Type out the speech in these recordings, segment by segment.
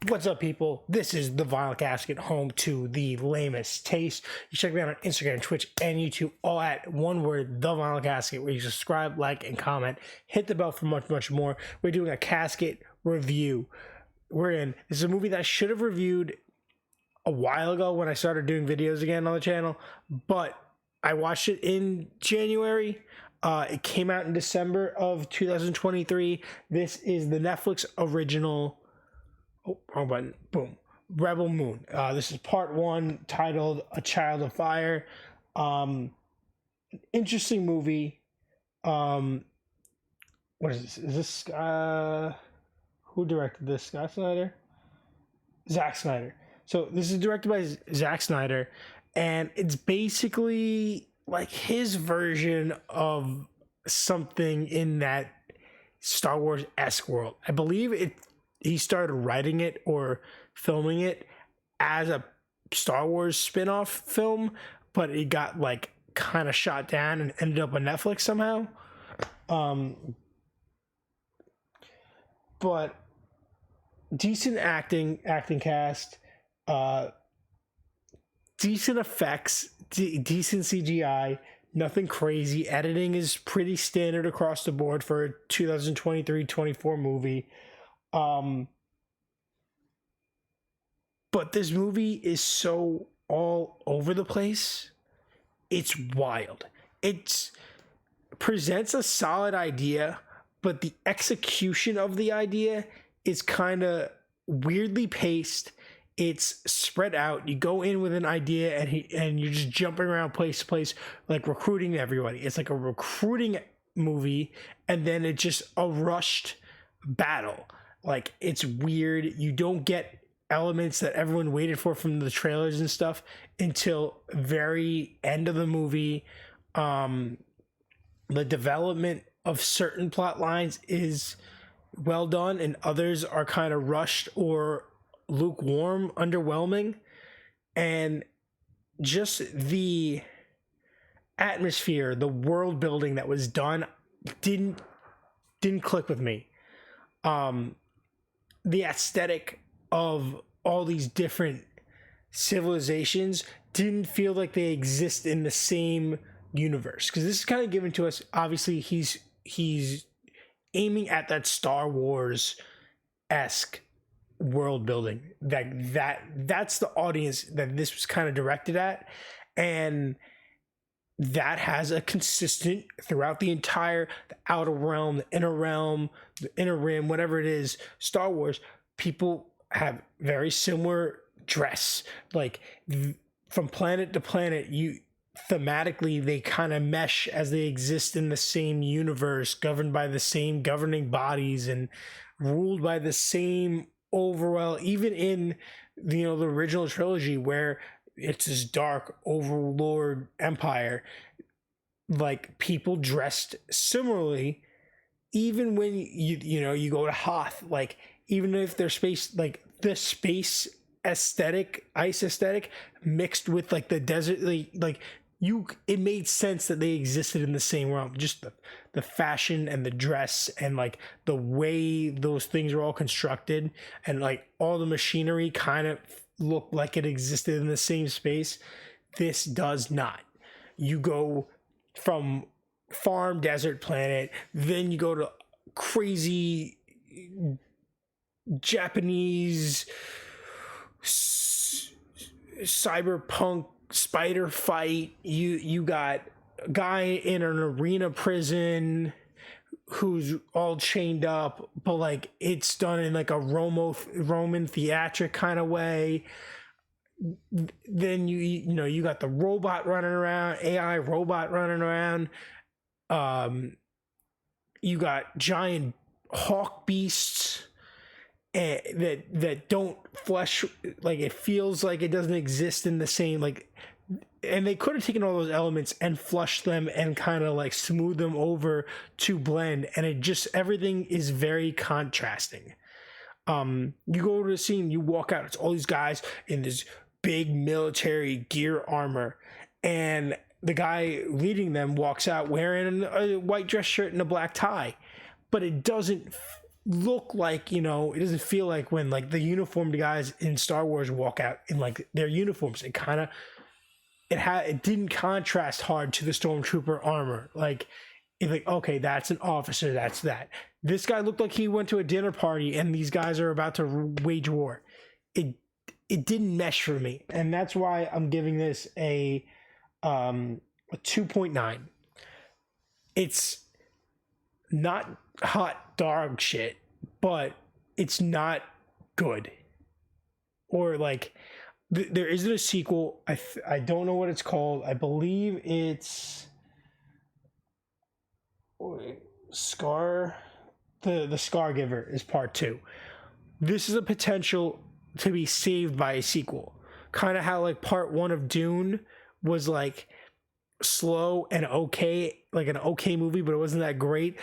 What's up, people? This is the Vinyl Casket, home to the lamest taste. You check me out on Instagram, Twitch, and YouTube, all at one word, the Vinyl Casket, where you subscribe, like, and comment. Hit the bell for much, much more. We're doing a Casket review. This is a movie that I should have reviewed a while ago when I started doing videos again on the channel, but I watched it in January. It came out in December of 2023. This is the Netflix original. Oh, wrong button. Boom. Rebel Moon. This is part one, titled A Child of Fire. Interesting movie. What is this? Is this who directed this? Scott Snyder? Zack Snyder. So this is directed by Zack Snyder, and it's basically like his version of something in that Star Wars-esque world. I believe he started writing it or filming it as a Star Wars spin-off film, but it got like kind of shot down and ended up on Netflix somehow. But decent acting cast, decent effects, decent CGI, nothing crazy. Editing is pretty standard across the board for a 2023-24 movie. But this movie is so all over the place. It's wild. It presents a solid idea, but the execution of the idea is kind of weirdly paced. It's spread out. You go in with an idea and you're just jumping around place to place, like recruiting everybody. It's like a recruiting movie, and then it's just a rushed battle. Like, it's weird. You don't get elements that everyone waited for from the trailers and stuff until very end of the movie. The development of certain plot lines is well done, and others are kind of rushed or lukewarm, underwhelming. And just the atmosphere, the world building that was done didn't click with me. The aesthetic of all these different civilizations didn't feel like they exist in the same universe, because this is kind of given to us. Obviously, he's aiming at that Star Wars-esque world building. That's the audience that this was kind of directed at, and that has a consistent throughout the entire the outer realm, the inner rim, whatever it is. Star Wars people have very similar dress, like from planet to planet. Thematically, they kind of mesh as they exist in the same universe, governed by the same governing bodies and ruled by the same overall. Even in the original trilogy, where it's this dark overlord empire, like, people dressed similarly. Even when you go to Hoth, like, even if they're space, like the space aesthetic, ice aesthetic mixed with like the desert, it made sense that they existed in the same realm. Just the fashion and the dress and like the way those things are all constructed, and like all the machinery kind of looked like it existed in the same space. This does not. You go from farm desert planet, then you go to crazy Japanese cyberpunk spider fight. You got a guy in an arena prison who's all chained up, but like it's done in like a Roman theatric kind of way. Then you got the robot running around, AI robot running around. You got giant hawk beasts that don't flesh, like it feels like it doesn't exist in the same, like, and they could have taken all those elements and flushed them and kind of like smooth them over to blend, and it just, everything is very contrasting. You go to the scene, you walk out, it's all these guys in this big military gear armor, and the guy leading them walks out wearing a white dress shirt and a black tie, but it doesn't look like, you know, it doesn't feel like when like the uniformed guys in Star Wars walk out in like their uniforms. It didn't contrast hard to the stormtrooper armor. Like it's like, okay, that's an officer, that's that. This guy looked like he went to a dinner party and these guys are about to wage war. It didn't mesh for me, and that's why I'm giving this a 2.9. It's not hot dog shit, but it's not good. Or like there isn't a sequel. I don't know what it's called. I believe it's Scar. The Scar Giver is part 2. This is a potential to be saved by a sequel. Kind of how like part 1 of Dune was like slow and okay, like an okay movie, but it wasn't that great.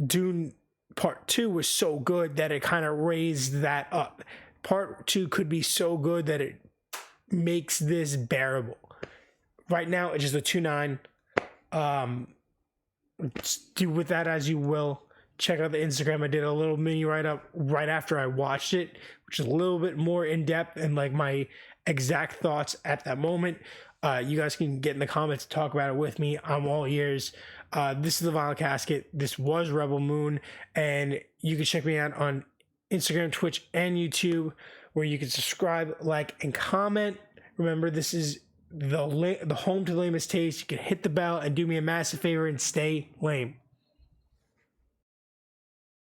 Dune part 2 was so good that it kind of raised that up. Part 2 could be so good that it makes this bearable. Right now it's just a 2.9. Do with that as you will. Check out the Instagram. I did a little mini write-up right after I watched it, which is a little bit more in-depth and like my exact thoughts at that moment. You guys can get in the comments and talk about it with me. I'm all ears. This is the Vinyl Casket. This was Rebel Moon, and you can check me out on Instagram, Twitch, and YouTube, where you can subscribe, like, and comment. Remember, this is the home to lamest taste. You can hit the bell and do me a massive favor and stay lame.